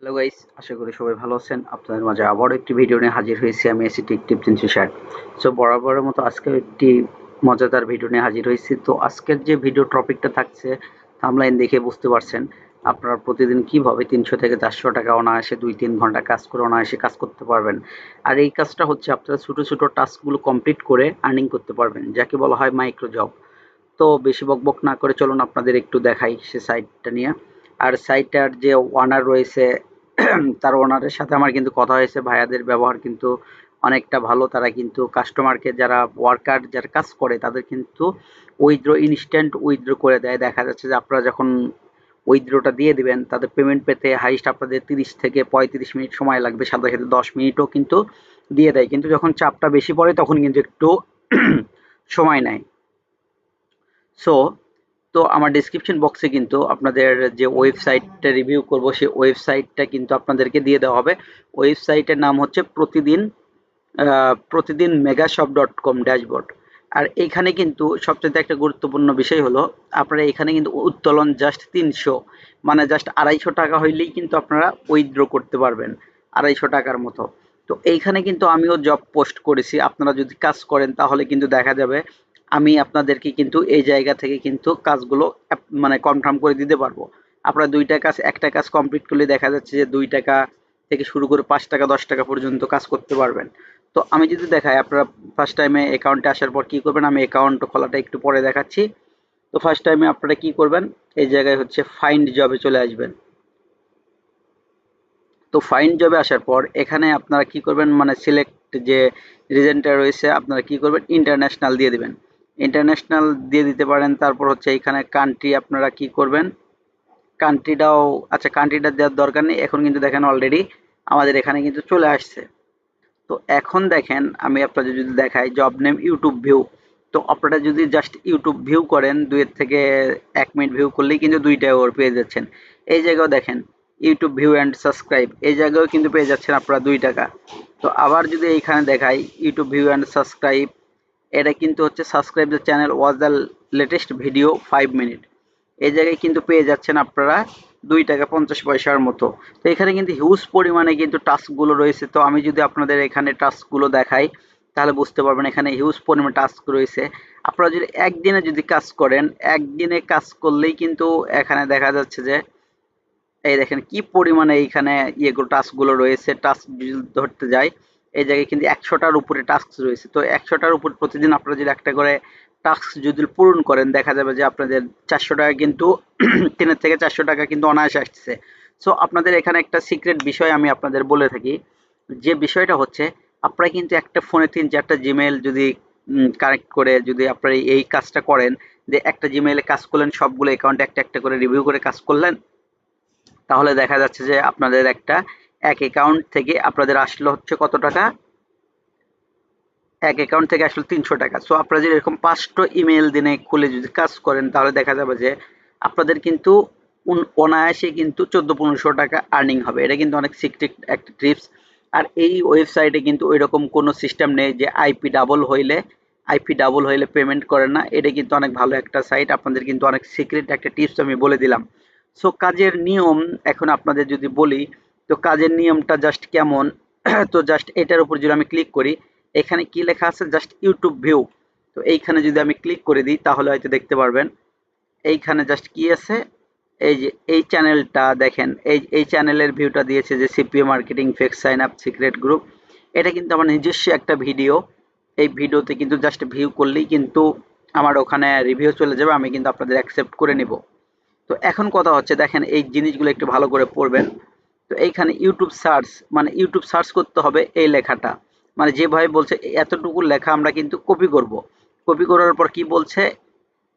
Hello guys, আশা করি সবাই ভালো আছেন। আপনাদের মাঝে আবারও একটি ভিডিও নিয়ে হাজির হয়েছি আমি এসি টেক টিপ 360। সো বরাবরের মতো আজকেও একটি মজাদার ভিডিও নিয়ে হাজির হয়েছি। তো আজকের যে ভিডিও টপিকটা থাকছে থাম্বনেইল দেখে বুঝতে পারছেন। আপনারা প্রতিদিন কিভাবে 300 থেকে 400 টাকা অনায়াসে 2-3 ঘন্টা কাজ করে অনায়াসে কাজ করতে পারবেন। আর এই কাজটা হচ্ছে আপনারা ছোট ছোট টাস্কগুলো কমপ্লিট করে আর্নিং করতে পারবেন, যাকে বলা হয় মাইক্রো জব। তো বেশি বকবক না করে চলুন আপনাদের একটু দেখাই সে সাইটটা নিয়ে। আর সাইটটার যে ওনার রয়েছে তার ওনারের সাথে আমার কিন্তু কথা হয়েছে। ভাইয়াদের ব্যবহার কিন্তু অনেকটা ভালো। তারা কিন্তু কাস্টমারকে, যারা ওয়ার্কার যারা কাজ করে তাদের কিন্তু উইথড্র ইনস্ট্যান্ট উইথড্র করে দেয়। দেখা যাচ্ছে যে আপনারা যখন উইথড্রটা দিয়ে দিবেন তাদের পেমেন্ট পেতে হাইস্ট আপনাদের 30 থেকে 35 মিনিট সময় লাগবে, সাথে সাথে 10 মিনিটও কিন্তু দিয়ে দেয়। কিন্তু যখন চাপটা বেশি পড়ে তখন কিন্তু একটু সময় নেয়। সো তো আমার ডেসক্রিপশন বক্সে কিন্তু আপনাদের যে ওয়েবসাইটটা রিভিউ করব সেই ওয়েবসাইটটা কিন্তু আপনাদেরকে দিয়ে দেওয়া হবে। ওয়েবসাইটের নাম হচ্ছে প্রতিদিন megashop.com ড্যাশবোর্ড। আর এইখানে কিন্তু সবচেয়ে একটা গুরুত্বপূর্ণ বিষয় হলো আপনারা এখানে কিন্তু উত্তোলন জাস্ট 300, মানে জাস্ট 250 টাকা হইলেই কিন্তু আপনারা উইথড্র করতে পারবেন, 250 টাকার মতো। তো এইখানে কিন্তু আমিও জব পোস্ট করেছি। আপনারা যদি কাজ করেন তাহলে কিন্তু দেখা যাবে আমি আপনাদেরকে কিন্তু এই জায়গা থেকে কিন্তু কাজগুলো মানে কনফার্ম করে দিতে পারবো। আপনারা দুইটা কাজ, একটা কাজ কমপ্লিট করলে দেখা যাচ্ছে যে 2 টাকা থেকে শুরু করে 5 টাকা 10 টাকা পর্যন্ত কাজ করতে পারবেন। তো আমি যদি দেখাই, আপনারা ফার্স্ট টাইমে অ্যাকাউন্টে আসার পর কি করবেন, আমি অ্যাকাউন্ট খোলাটা একটু পরে দেখাচ্ছি। তো ফার্স্ট টাইমে আপনারা কি করবেন, এই জায়গায় হচ্ছে ফাইন্ড জবে চলে আসবেন। তো ফাইন্ড জবে আসার পর এখানে আপনারা কি করবেন, মানে সিলেক্ট যে রিজনটা রয়েছে আপনারা কি করবেন, ইন্টারন্যাশনাল দিয়ে দিবেন। ইন্টারন্যাশনাল দিয়ে দিতে পারেন। তারপর হচ্ছে এখানে কান্ট্রি আপনারা কি করবেন, কান্ট্রিটাও, আচ্ছা কান্ট্রিটা দেওয়ার দরকার নেই, এখন কিন্তু দেখেন অলরেডি আমাদের এখানে কিন্তু চলে আসছে। তো এখন দেখেন আমি আপনাদের যদি দেখাই জব নেম ইউটিউব ভিউ। তো আপনারা যদি জাস্ট ইউটিউব ভিউ করেন, 2 থেকে 1 মিনিট ভিউ করলেই কিন্তু 2 টাকা করে পেয়ে যাচ্ছেন। এই জায়গাও দেখেন ইউটিউব ভিউ অ্যান্ড সাবস্ক্রাইব, এই জায়গাও কিন্তু পেয়ে যাচ্ছেন আপনারা 2 টাকা। তো আবার যদি এইখানে দেখাই ইউটিউব ভিউ অ্যান্ড সাবস্ক্রাইব, এটা কিন্তু হচ্ছে subscribe the channel watch the latest video 5 minute, এই জায়গায় কিন্তু পেয়ে যাচ্ছেন আপনারা 2 টাকা 50 পয়সার মতো। তো এখানে কিন্তু হিউজ পরিমাণে কিন্তু টাস্কগুলো রয়েছে। তো আমি যদি আপনাদের এখানে টাস্কগুলো দেখাই তাহলে বুঝতে পারবেন এখানে হিউজ পরিমাণে টাস্ক রয়েছে। আপনারা যদি একদিনে যদি কাজ করেন, একদিনে কাজ করলেই কিন্তু এখানে দেখা যাচ্ছে যে এই দেখেন কি পরিমাণে এইখানে ইয়েগুলো টাস্কগুলো রয়েছে। টাস্ক যদি ধরতে যাই এই জায়গায় কিন্তু 100টার উপরে টাস্ক রয়েছে। তো 100টার উপর প্রতিদিন আপনারা যদি একটা করে টাস্ক যদি পূরণ করেন দেখা যাবে যে আপনাদের 400 টাকা কিন্তু 3 থেকে 400 টাকা কিন্তু অনায়াসে আসছে। সো আপনাদের এখানে একটা সিক্রেট বিষয় আমি আপনাদের বলে থাকি, যে বিষয়টা হচ্ছে আপনারা কিন্তু একটা ফোনে 3-4টা জিমেইল যদি কানেক্ট করে যদি আপনারা এই কাজটা করেন, যে একটা জিমেইলে কাজ করলেন, সবগুলো অ্যাকাউন্টে একটা একটা করে রিভিউ করে কাজ করলেন, তাহলে দেখা যাচ্ছে যে আপনাদের এক অ্যাকাউন্ট থেকে আপনাদের আসলো হচ্ছে কত টাকা, এক অ্যাকাউন্ট থেকে আসলে 300 টাকা। সো আপনারা যদি এরকম 5টো ইমেল দিনে খুলে যদি কাজ করেন তাহলে দেখা যাবে যে আপনাদের কিন্তু অনায়াসে কিন্তু 1400-1500 টাকা আর্নিং হবে। এটা কিন্তু অনেক সিক্রেট একটা টিপস। আর এই ওয়েবসাইটে কিন্তু ওই রকম কোনো সিস্টেম নেই যে আইপি ডাবল হইলে পেমেন্ট করে না। এটা কিন্তু অনেক ভালো একটা সাইট। আপনাদের কিন্তু অনেক সিক্রেট একটা টিপস আমি বলে দিলাম। সো কাজের নিয়ম এখন আপনাদের যদি বলি, তো কাজের নিয়মটা জাস্ট কেমন, তো জাস্ট এটার উপর যদি আমি ক্লিক করি, এখানে কি লেখা আছে, জাস্ট ইউটিউব ভিউ। তো এইখানে যদি আমি ক্লিক করে দিই তাহলে হয়তো দেখতে পারবেন এইখানে জাস্ট কি আছে, এই যে এই চ্যানেলটা দেখেন, এই চ্যানেলের ভিউটা দিয়েছে যে CPA marketing fake sign up secret group. এটা কিন্তু আমার নিজস্ব একটা ভিডিও। এই ভিডিওতে কিন্তু জাস্ট ভিউ করলেই কিন্তু আমার ওখানে রিভিউ চলে যাবে, আমি কিন্তু আপনাদের অ্যাকসেপ্ট করে নিব। তো এখন কথা হচ্ছে দেখেন এই জিনিসগুলো একটু ভালো করে পড়বেন। তো এইখানে ইউটিউব সার্চ, মানে ইউটিউব সার্চ করতে হবে এই লেখাটা, মানে যেভাবে বলছে এতটুকু লেখা আমরা কিন্তু কপি করব। কপি করার পর কি বলছে,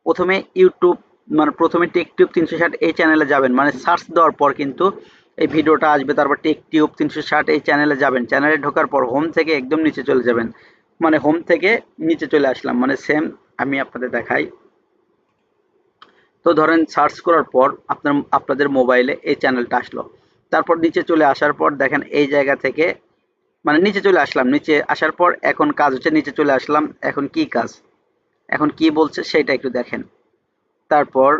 প্রথমে ইউটিউব, মানে প্রথমে টেকটিউব 360 এই চ্যানেলে যাবেন, মানে সার্চ দেওয়ার পর কিন্তু এই ভিডিওটা আসবে। তারপর টেকটিউব 360 এই চ্যানেলে যাবেন, চ্যানেলে ঢোকার পর হোম থেকে একদম নিচে চলে যাবেন, মানে হোম থেকে নিচে চলে আসলাম, মানে সেম আমি আপনাদের দেখাই। তো ধরেন সার্চ করার পর আপনাদের মোবাইলে এই চ্যানেলটা আসলো। তারপর নিচে চলে আসার পর দেখেন এই জায়গা থেকে, মানে নিচে চলে আসলাম, নিচে আসার পর এখন কাজ হচ্ছে, নিচে চলে আসলাম, এখন কি কাজ, এখন কি বলছে সেটা একটু দেখেন। তারপর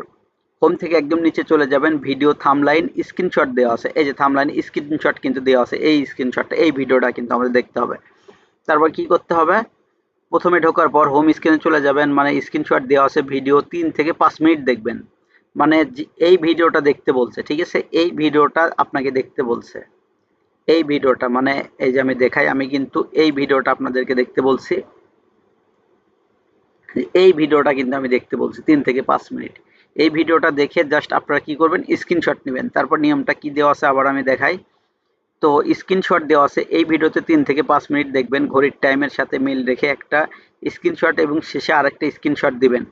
হোম থেকে একদম নিচে চলে যাবেন, ভিডিও থাম্বলাইন স্ক্রিনশট দেওয়া আছে, এই যে থাম্বলাইন স্ক্রিনশট কিন্তু দেওয়া আছে, এই স্ক্রিনশটটা এই ভিডিওটা কিন্তু আমাদের দেখতে হবে। তারপর কি করতে হবে, প্রথমে ঢোকার পর হোম স্ক্রিনে চলে যাবেন, মানে স্ক্রিনশট দেওয়া আছে ভিডিও 3 থেকে 5 মিনিট দেখবেন, মানে এই ভিডিওটা দেখতে বলছে, ঠিক আছে, এই ভিডিওটা আপনাকে দেখতে বলছে, এই ভিডিওটা মানে এই যে আমি দেখাই, আমি কিন্তু এই ভিডিওটা আপনাদেরকে দেখতে বলছি, এই ভিডিওটা কিন্তু আমি দেখতে বলছি 3 থেকে 5 মিনিট। এই ভিডিওটা দেখে জাস্ট আপনারা কি করবেন, স্ক্রিনশট নেবেন। তারপর নিয়মটা কি দেওয়া আছে আবার আমি দেখাই। তো স্ক্রিনশট দেওয়া আছে, এই ভিডিওতে 3 থেকে 5 মিনিট দেখবেন, ঘড়ির টাইমের সাথে মিল রেখে একটা স্ক্রিনশট এবং শেষে আরেকটা স্ক্রিনশট দিবেন।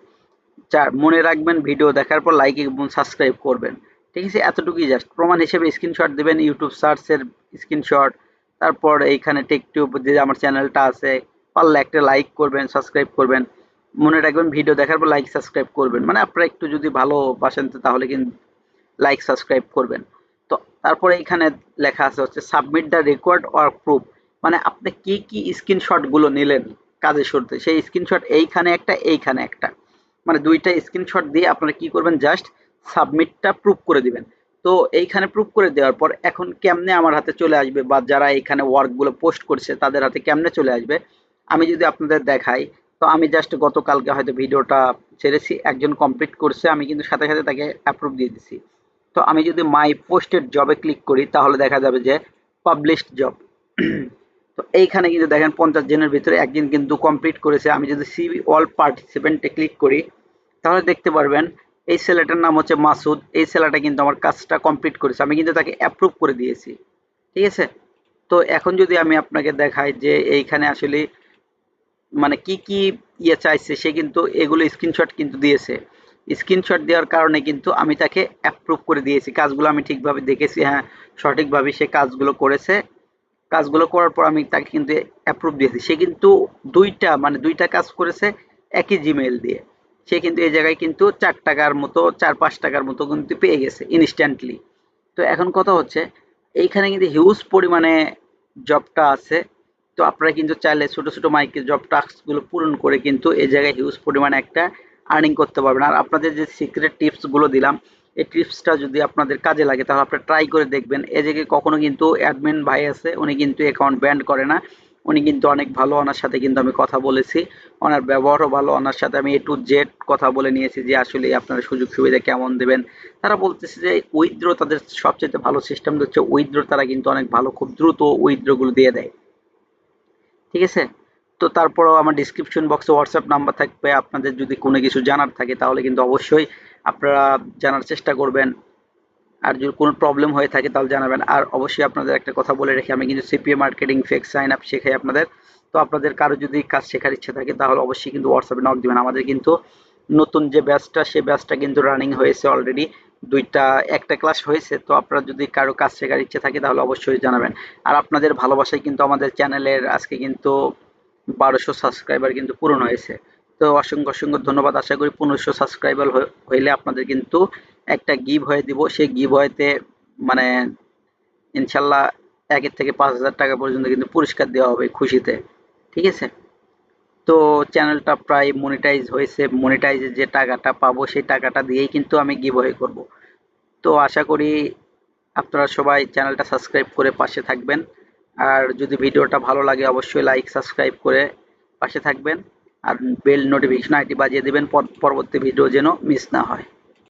4 মনে রাখবেন ভিডিও দেখার পর লাইক এবং সাবস্ক্রাইব করবেন। ঠিক আছে, এতটুকুই জাস্ট প্রমাণ হিসেবে স্ক্রিনশট দিবেন, ইউটিউব সার্চের স্ক্রিনশট, তারপর এইখানে টেকটিউব যে আমার চ্যানেলটা আছে, পারলে একটা লাইক করবেন, সাবস্ক্রাইব করবেন। মনে রাখবেন ভিডিও দেখার পর লাইক সাবস্ক্রাইব করবেন, মানে আপনারা একটু যদি ভালোবাসেন তাহলে কিন্তু লাইক সাবস্ক্রাইব করবেন। তো তারপরে এখানে লেখা আছে হচ্ছে submit the record or proof, মানে আপনি কি কি স্ক্রিনশট গুলো নিলেন কাজের শুরুতে, সেই স্ক্রিনশট এইখানে একটা এইখানে একটা, মানে দুইটা স্ক্রিনশট দিয়ে আপনারা কি করবেন, জাস্ট সাবমিটটা প্রুফ করে দিবেন। তো এইখানে প্রুফ করে দেওয়ার পর এখন কেমনে আমার হাতে চলে আসবে, বা যারা এইখানে ওয়ার্কগুলো পোস্ট করছে তাদের হাতে কেমনে চলে আসবে, আমি যদি আপনাদের দেখাই, তো আমি জাস্ট গতকালকে হয়তো ভিডিওটা ছেড়েছি, একজন কমপ্লিট করছে, আমি কিন্তু সাথে সাথে তাকে অ্যাপ্রুভ দিয়ে দিছি। তো আমি যদি মাই পোস্টেড জবে ক্লিক করি তাহলে দেখা যাবে যে পাবলিশড জব। তো এইখানে কিন্তু দেখেন 50 জনের ভিতরে একজন কিন্তু কমপ্লিট করেছে। আমি যদি সিভি অল পার্টিসিপেন্টে ক্লিক করি তাহলে দেখতে পারবেন এই ছেলেটার নাম হচ্ছে মাসুদ, এই ছেলেটা কিন্তু আমার কাজটা কমপ্লিট করেছে, আমি কিন্তু তাকে অ্যাপ্রুভ করে দিয়েছি। ঠিক আছে, তো এখন যদি আমি আপনাকে দেখাই যে এইখানে আসলে মানে কি কি ইয়ে চাইছে, সে কিন্তু এগুলো স্ক্রিনশট কিন্তু দিয়েছে, স্ক্রিনশট দেওয়ার কারণে কিন্তু আমি তাকে অ্যাপ্রুভ করে দিয়েছি, কাজগুলো আমি ঠিকভাবে দেখেছি, হ্যাঁ সঠিকভাবে সে কাজগুলো করেছে, কাজগুলো করার পর আমি তাকে কিন্তু অ্যাপ্রুভ দিয়েছি। সে কিন্তু দুইটা কাজ করেছে একই জিমেইল দিয়ে, সে কিন্তু এই জায়গায় কিন্তু 4 টাকার মতো 4-5 টাকার মতো কিন্তু পেয়ে গেছে ইনস্ট্যান্টলি। তো এখন কথা হচ্ছে এইখানে কিন্তু হিউজ পরিমাণে জবটা আছে। তো আপনারা কিন্তু চাইলে ছোট ছোট মাইক্রো জব টাস্ক গুলো পূরণ করে কিন্তু এই জায়গায় হিউজ পরিমাণে একটা আর্নিং করতে পারবেন। আর আপনাদের যে সিক্রেট টিপস গুলো দিলাম, এই টিপসটা যদি আপনাদের কাজে লাগে তাহলে আপনারা ট্রাই করে দেখবেন। এই জায়গায় কখনো কিন্তু অ্যাডমিন ভাই আছে, উনি কিন্তু অ্যাকাউন্ট ব্যান্ড করে না, উনি কিন্তু অনেক ভালো, ওনার সাথে কিন্তু আমি কথা বলেছি, ওনার ব্যবহারও ভালো, ওনার সাথে আমি A to Z কথা বলে নিয়েছি যে আসলে আপনারা সুযোগ সুবিধা কেমন দেবেন। তারা বলতেছে যে উইথড্র তাদের সবচেয়ে ভালো সিস্টেম হচ্ছে উইথড্র, তারা কিন্তু অনেক ভালো, খুব দ্রুত উইথড্র গুলো দিয়ে দেয়। ঠিক আছে, তো তারপরেও আমার ডিসক্রিপশন বক্সে হোয়াটসঅ্যাপ নাম্বার থাকবে, আপনাদের যদি কোনো কিছু জানার থাকে তাহলে কিন্তু অবশ্যই আপনারা জানার চেষ্টা করবেন, আর যদি কোনো প্রবলেম হয়ে থাকে তাহলে জানাবেন। আর অবশ্যই আপনাদের একটা কথা বলে রেখে, আমি কিন্তু CPA marketing fake sign up শেখাই আপনাদের। তো আপনাদের কারো যদি কাজ শেখার ইচ্ছা থাকে তাহলে অবশ্যই কিন্তু হোয়াটসঅ্যাপে নক দিবেন। আমাদের কিন্তু নতুন যে ব্যাচটা, সেই ব্যাচটা কিন্তু রানিং হয়েছে অলরেডি, একটা ক্লাস হয়েছে। তো আপনারা যদি কারো কাজ শেখার ইচ্ছে থাকে তাহলে অবশ্যই জানাবেন। আর আপনাদের ভালোবাসায় কিন্তু আমাদের চ্যানেলের আজকে কিন্তু 1200 সাবস্ক্রাইবার কিন্তু পূরণ হয়েছে। তো অসংখ্য অসংখ্য ধন্যবাদ। আশা করি 1500 সাবস্ক্রাইবার হইলে আপনাদের কিন্তু একটা গিভ হয়ে দিব, সেই গিভ হয়েতে মানে ইনশাল্লাহ 1 থেকে 5,000 টাকা পর্যন্ত কিন্তু পুরস্কার দেওয়া হবে খুশিতে। ঠিক আছে, তো চ্যানেলটা প্রায় মনিটাইজ হয়েছে, মনিটাইজের যে টাকাটা পাবো সেই টাকাটা দিয়েই কিন্তু আমি গিভ অ্যাওয়ে করব। তো আশা করি আপনারা সবাই চ্যানেলটা সাবস্ক্রাইব করে পাশে থাকবেন। আর যদি ভিডিওটা ভালো লাগে অবশ্যই লাইক সাবস্ক্রাইব করে পাশে থাকবেন, আর বেল নোটিফিকেশন আইটি বাজিয়ে দেবেন পরবর্তী ভিডিও যেন মিস না হয়।